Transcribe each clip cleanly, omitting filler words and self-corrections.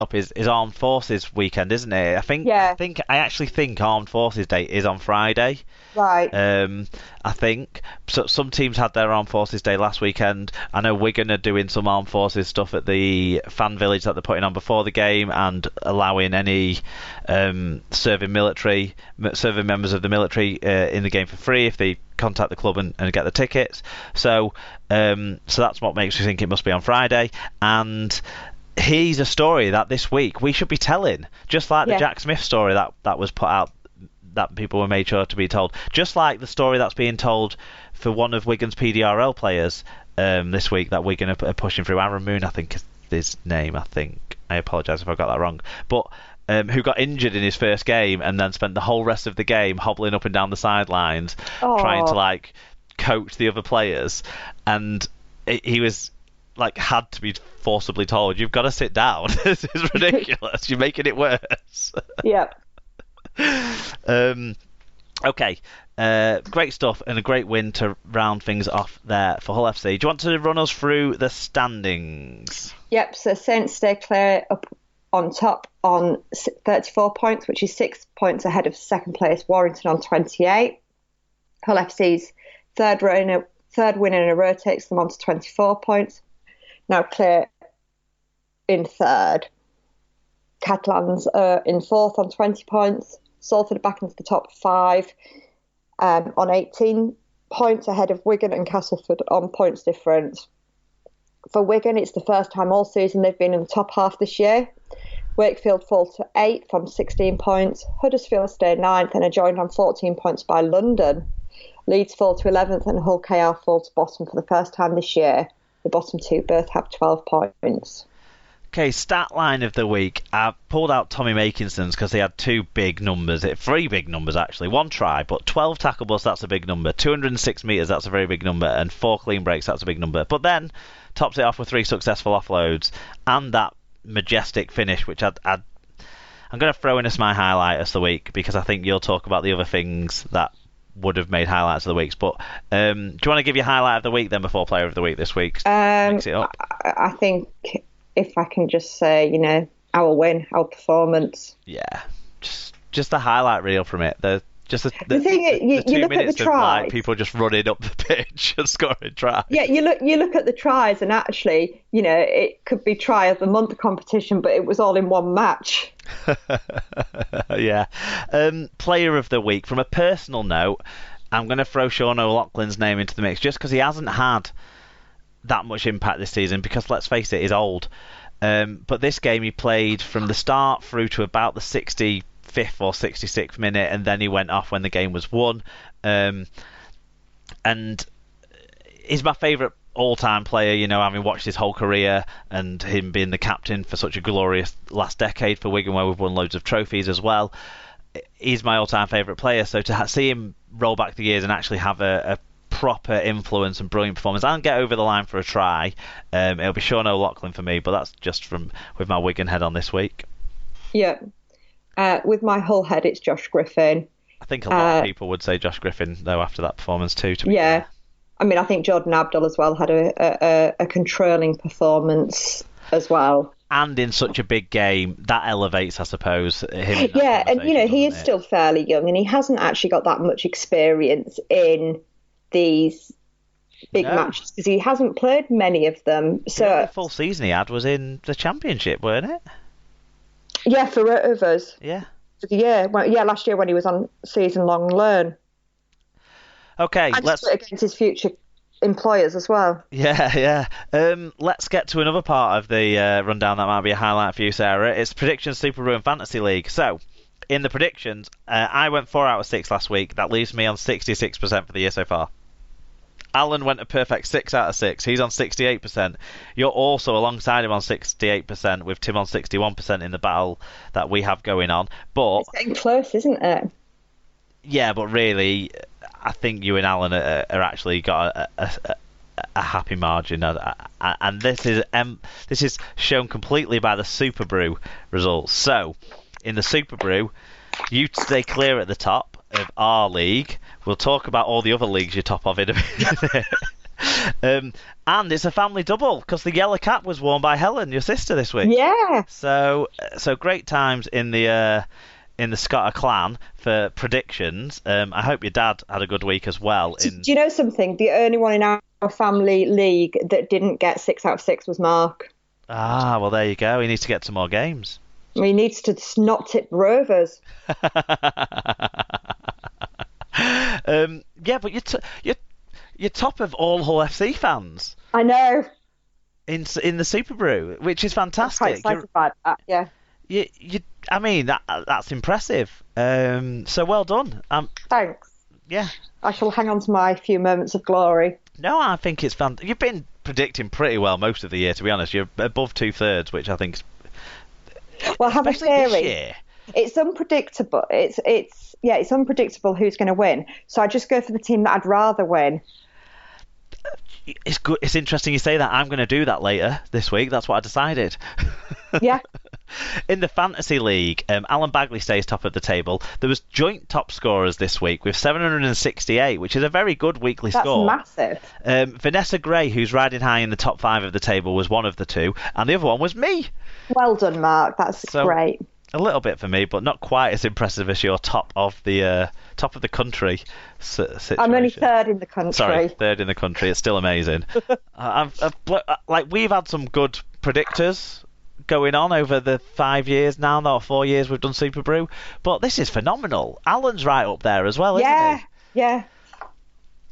up is Armed Forces weekend, isn't it? Yeah, I actually think Armed Forces Day is on Friday. right. I think so. Some teams had their Armed Forces Day last weekend. I know Wigan are doing some Armed Forces stuff at the fan village that they're putting on before the game and allowing any serving members of the military in the game for free if they contact the club and get the tickets. So that's what makes me think it must be on Friday. And he's a story that this week we should be telling, just like the Yeah, Jack Smith story that was put out, that people were made sure to be told, just like the story that's being told for one of Wigan's PDRL players this week that Wigan are pushing through. Aaron Moon, I think is his name. I apologise if I got that wrong, but who got injured in his first game and then spent the whole rest of the game hobbling up and down the sidelines trying to oh, like coach the other players, and he was like had to be forcibly told, "You've got to sit down. This is ridiculous. You're making it worse." yeah. um, okay, great stuff and a great win to round things off there for Hull FC. Do you want to run us through the standings? Yep, so Saints stay clear up on top on 34 points, which is 6 points ahead of second place Warrington on 28. Hull FC's third win in a row takes them on to 24 points. Now clear in third. Catalans are in fourth on 20 points. Salford are back into the top five on 18 points ahead of Wigan and Castleford on points difference. For Wigan, it's the first time all season they've been in the top half this year. Wakefield fall to 8th on 16 points. Huddersfield stay 9th and are joined on 14 points by London. Leeds fall to 11th and Hull KR fall to bottom for the first time this year. The bottom two both have 12 points. Okay, stat line of the week. I pulled out Tommy Makinson's because he had three big numbers actually. One try, but 12 tackle busts, that's a big number. 206 metres, that's a very big number. And 4 clean breaks, that's a big number. But then tops it off with 3 successful offloads and that majestic finish, which I'm going to throw in as my highlight of the week because I think you'll talk about the other things that would have made highlights of the weeks. But do you want to give your highlight of the week then before player of the week this week? Mix it up. I think if I can just say, our win, our performance. Yeah, just a highlight reel from it. The thing is, you look at the tries. Like, people just running up the pitch and scoring tries. Yeah, you look at the tries, and actually, it could be try of the month competition, but it was all in one match. Yeah. Player of the week. From a personal note, I'm going to throw Sean O'Loughlin's name into the mix just because he hasn't had that much impact this season because, let's face it, he's old. But this game he played from the start through to about the 65th or 66th minute, and then he went off when the game was won. And he's my favourite all-time player, having watched his whole career and him being the captain for such a glorious last decade for Wigan where we've won loads of trophies as well. He's my all-time favourite player, so to see him roll back the years and actually have a proper influence and brilliant performance and get over the line for a try, it'll be Sean O'Loughlin for me, but that's just with my Wigan head on this week. Yeah. With my Hull head, it's Josh Griffin. I think a lot of people would say Josh Griffin, though, after that performance too, to be Yeah. fair. I mean, I think Jordan Abdul as well had a controlling performance as well. And in such a big game, that elevates, I suppose, him. Yeah, and he is still fairly young, and he hasn't actually got that much experience in these big matches because he hasn't played many of them. So the full season he had was in the Championship, weren't it? Yeah, for Rovers. Yeah. Last year when he was on season-long loan. Okay, let's against his future employers as well. Yeah. Let's get to another part of the rundown that might be a highlight for you, Sarah. It's Predictions Super Run Fantasy League. So, in the predictions, I went 4 out of 6 last week. That leaves me on 66% for the year so far. Alan went a perfect 6 out of 6. He's on 68%. You're also alongside him on 68%, with Tim on 61% in the battle that we have going on. But it's getting close, isn't it? Yeah, but really, I think you and Alan are actually got a happy margin, and this is shown completely by the Super Brew results. So, in the Super Brew, you stay clear at the top of our league. We'll talk about all the other leagues you're top of in a minute. And it's a family double because the yellow cap was worn by Helen, your sister, this week. Yeah. So great times in the Scotter clan for predictions. I hope your dad had a good week as well. Do you know something? The only one in our family league that didn't get 6 out of 6 was Mark. Ah, well, there you go. He needs to get some more games. He needs to not tip Rovers. Yeah, but you're top of all Hull FC fans. I know. In the Super Brew, which is fantastic. I'm quite excited about that, yeah. I mean, that's impressive. So well done. Thanks. Yeah. I shall hang on to my few moments of glory. No, I think it's fun. You've been predicting pretty well most of the year, to be honest. You're above 2/3, which I think is. Well, I have a theory. This year. It's unpredictable. It's unpredictable who's going to win. So I just go for the team that I'd rather win. It's good. It's interesting you say that. I'm going to do that later this week. That's what I decided. Yeah. In the Fantasy League, Alan Bagley stays top of the table. There was joint top scorers this week with 768, which is a very good weekly score. That's massive. Vanessa Gray, who's riding high in the top 5 of the table, was one of the two, and the other one was me. Well done, Mark. That's great. A little bit for me, but not quite as impressive as your top of the country situation. I'm only third in the country. Sorry, third in the country. It's still amazing. We've had some good predictors going on over the 5 years now, or 4 years we've done Super Brew, but this is phenomenal. Alan's right up there as well, isn't he?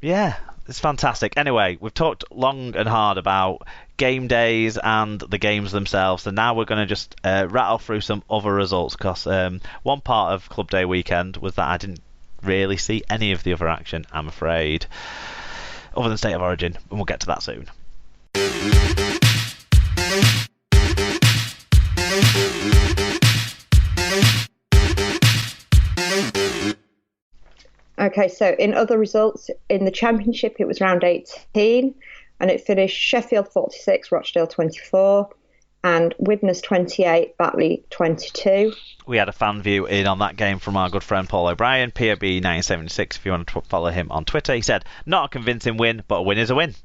Yeah, it's fantastic. Anyway, we've talked long and hard about game days and the games themselves, so now we're going to just rattle through some other results, because one part of Club Day weekend was that I didn't really see any of the other action, I'm afraid, other than State of Origin, and we'll get to that soon. Okay, so in other results, in the Championship, it was round 18, and it finished Sheffield 46, Rochdale 24, and Widnes 28, Batley 22. We had a fan view in on that game from our good friend Paul O'Brien, POB1976, if you want to follow him on Twitter. He said, not a convincing win, but a win is a win.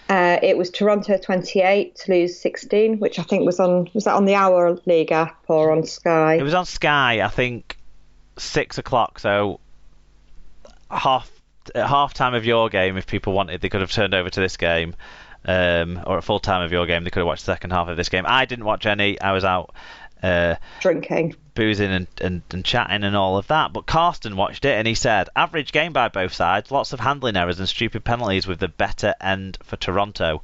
It was Toronto 28, Toulouse 16, which I think was that on the Hour League app or on Sky? It was on Sky, I think 6 o'clock, so at half time of your game, if people wanted, they could have turned over to this game, or at full time of your game, they could have watched the second half of this game. I didn't watch any. I was out drinking, boozing and chatting and all of that, but Karsten watched it and he said, average game by both sides, lots of handling errors and stupid penalties with the better end for Toronto.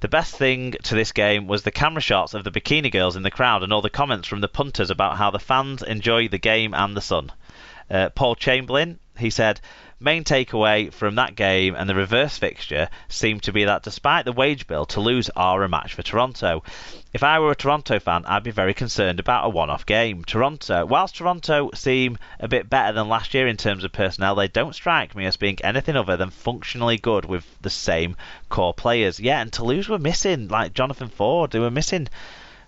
The best thing to this game was the camera shots of the bikini girls in the crowd and all the comments from the punters about how the fans enjoy the game and the sun. Paul Chamberlain, he said, main takeaway from that game and the reverse fixture seemed to be that despite the wage bill, Toulouse are a match for Toronto. If I were a Toronto fan, I'd be very concerned about a one-off game. Whilst Toronto seem a bit better than last year in terms of personnel, they don't strike me as being anything other than functionally good with the same core players. Yeah, and Toulouse were missing, like Jonathan Ford, they were missing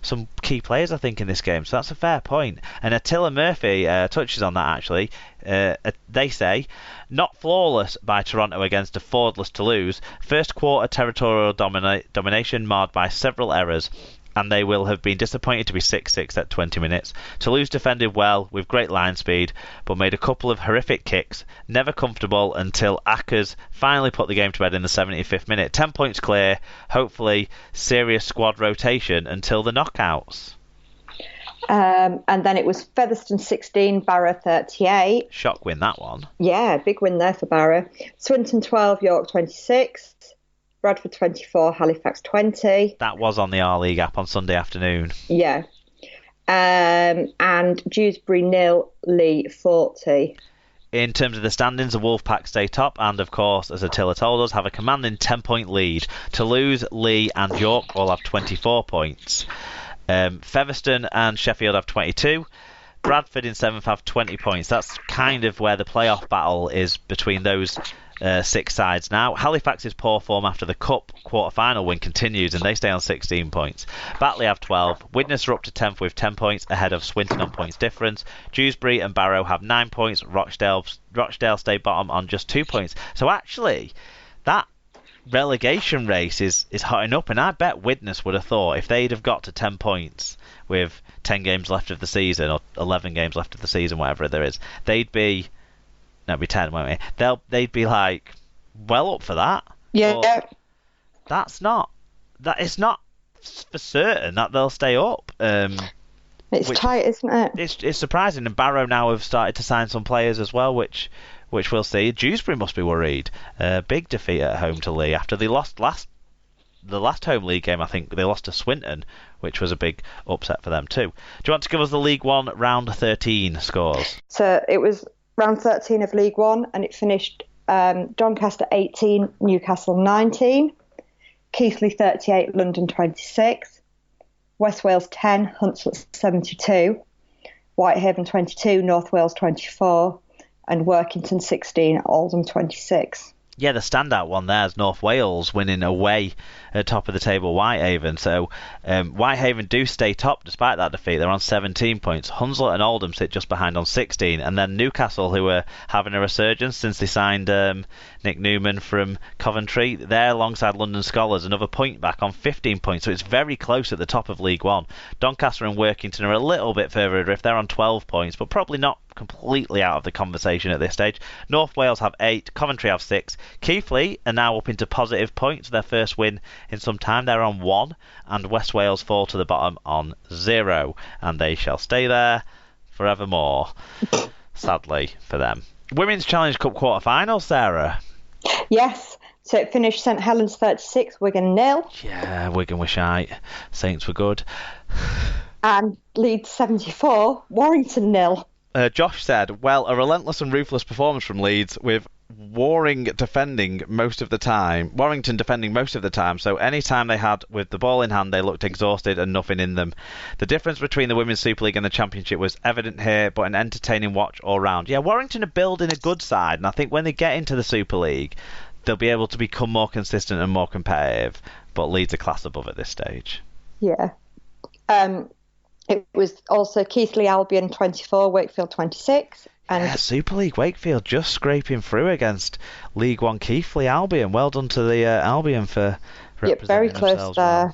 some key players, I think, in this game, so that's a fair point. And Attila Murphy touches on that, actually. They say, not flawless by Toronto against a Fordless Toulouse. First quarter territorial domination marred by several errors, and they will have been disappointed to be 6-6 at 20 minutes. Toulouse defended well with great line speed, but made a couple of horrific kicks, never comfortable until Ackers finally put the game to bed in the 75th minute. 10 points clear, hopefully serious squad rotation until the knockouts. And then it was Featherstone 16, Barrow 38. Shock win, that one. Yeah, big win there for Barrow. Swinton 12, York 26. Bradford 24, Halifax 20. That was on the R-League app on Sunday afternoon. Yeah. And Dewsbury 0, Lee 40. In terms of the standings, the Wolfpack stay top and, of course, as Attila told us, have a commanding 10-point lead. Toulouse, Lee and York all have 24 points. Featherstone and Sheffield have 22. Bradford in 7th have 20 points. That's kind of where the playoff battle is between those 6 sides now. Halifax's poor form after the Cup quarter-final win continues and they stay on 16 points. Batley have 12. Widnes are up to 10th with 10 points ahead of Swinton on points difference. Dewsbury and Barrow have 9 points. Rochdale stay bottom on just 2 points. So actually, that relegation race is hotting up, and I bet Widnes would have thought if they'd have got to 10 points with 10 games left of the season, or 11 games left of the season, whatever there is, they'd be... No, it'd be 10, won't it? They'd be like, well up for that. Yeah. But that's not... That it's not for certain that they'll stay up. It's tight, isn't it? It's surprising, and Barrow now have started to sign some players as well, which we'll see. Dewsbury must be worried. Big defeat at home to Lee after they lost the last home league game. I think they lost to Swinton, which was a big upset for them too. Do you want to give us the League One round 13 scores? So it was round 13 of League One, and it finished Doncaster 18, Newcastle 19, Keighley 38, London 26, West Wales 10, Hunslet 72, Whitehaven 22, North Wales 24, and Workington 16, Oldham 26. Yeah, the standout one there is North Wales winning away at top of the table Whitehaven. So Whitehaven do stay top despite that defeat. They're on 17 points. Hunslet and Oldham sit just behind on 16. And then Newcastle, who are having a resurgence since they signed Nick Newman from Coventry, they're alongside London Scholars, another point back on 15 points. So it's very close at the top of League One. Doncaster and Workington are a little bit further adrift. They're on 12 points, but probably not completely out of the conversation at this stage. North Wales have 8, Coventry have 6. Keighley are now up into positive points, their first win in some time. They're on 1, and West Wales fall to the bottom on 0, and they shall stay there forevermore, sadly for them. Women's Challenge Cup quarter-final, Sarah. Yes, so it finished St Helens 36, Wigan 0. Yeah, Wigan were shite. Saints were good. And Leeds 74, Warrington 0. Josh said, well, a relentless and ruthless performance from Leeds with Warrington defending most of the time, so any time they had with the ball in hand they looked exhausted and nothing in them. The difference between the Women's Super League and the Championship was evident here, but an entertaining watch all round. Yeah, Warrington are building a good side, and I think when they get into the Super League they'll be able to become more consistent and more competitive, but Leeds are class above at this stage. Yeah. It was also Keighley Albion 24, Wakefield 26. And yeah, Super League Wakefield just scraping through against League One Keighley Albion. Well done to the Albion for representing very close themselves there.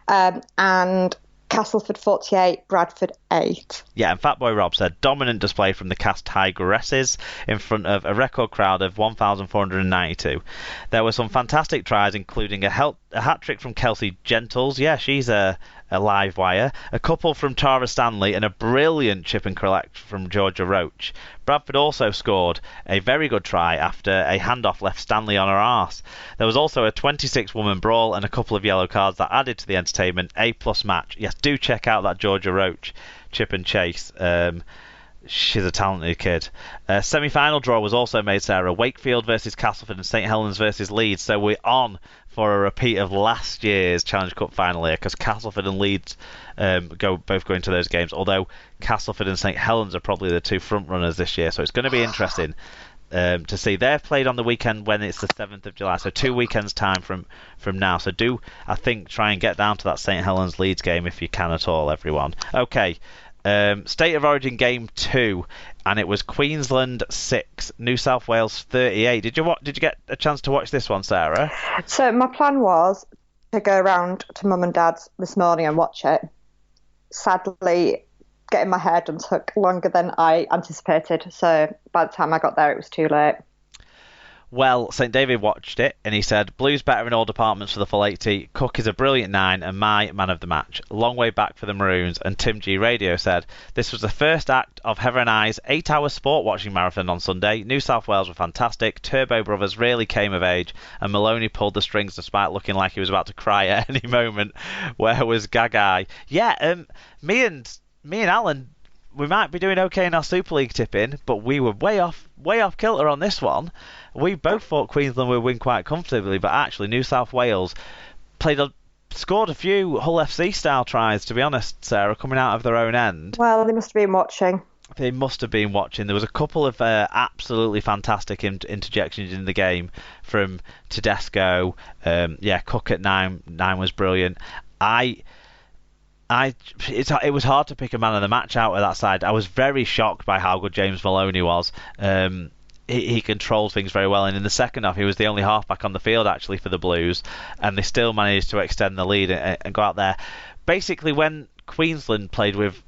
well. And Castleford 48, Bradford 8. Yeah, and Fatboy Rob said, dominant display from the Cast Tigresses in front of a record crowd of 1,492. There were some fantastic tries, including a hat-trick from Kelsey Gentles. Yeah, she's a live wire. A couple from Tara Stanley and a brilliant chip and collect from Georgia Roach. Bradford also scored a very good try after a handoff left Stanley on her arse. There was also a 26-woman brawl and a couple of yellow cards that added to the entertainment. A+ match. Yes, do check out that Georgia Roach chip and chase. She's a talented kid. Semi-final draw was also made, Sarah. Wakefield versus Castleford and St Helens versus Leeds. So we're on for a repeat of last year's Challenge Cup final here, because Castleford and Leeds both go into those games. Although Castleford and St Helens are probably the two front runners this year, so it's going to be interesting to see. They're played on the weekend when it's the 7th of July, so 2 weekends time from now. So do, I think, try and get down to that St Helens Leeds game if you can at all, everyone. Okay. State of Origin Game 2, and it was Queensland 6, New South Wales 38. Did you get a chance to watch this one, Sarah? So my plan was to go around to Mum and Dad's this morning and watch it. Sadly, getting my hair done took longer than I anticipated, so by the time I got there it was too late. Well, St David watched it and he said, Blues better in all departments for the full 80. Cook is a brilliant 9 and my man of the match. Long way back for the Maroons. And Tim G Radio said, this was the first act of Heather and I's 8-hour sport watching marathon on Sunday. New South Wales were fantastic. Turbo Brothers really came of age and Maloney pulled the strings despite looking like he was about to cry at any moment. Where was Gagai? Yeah, me and Alan, we might be doing okay in our Super League tipping, but we were way off kilter on this one. We both thought Queensland would win quite comfortably, but actually New South Wales scored a few Hull FC style tries, to be honest, Sarah, coming out of their own end. Well, they must have been watching. They must have been watching. There was a couple of absolutely fantastic interjections in the game from Tedesco. Cook at 9 was brilliant. It was hard to pick a man of the match out of that side. I was very shocked by how good James Maloney was. he controlled things very well, and in the second half he was the only halfback on the field actually for the Blues, and they still managed to extend the lead and go out there. Basically, when Queensland played with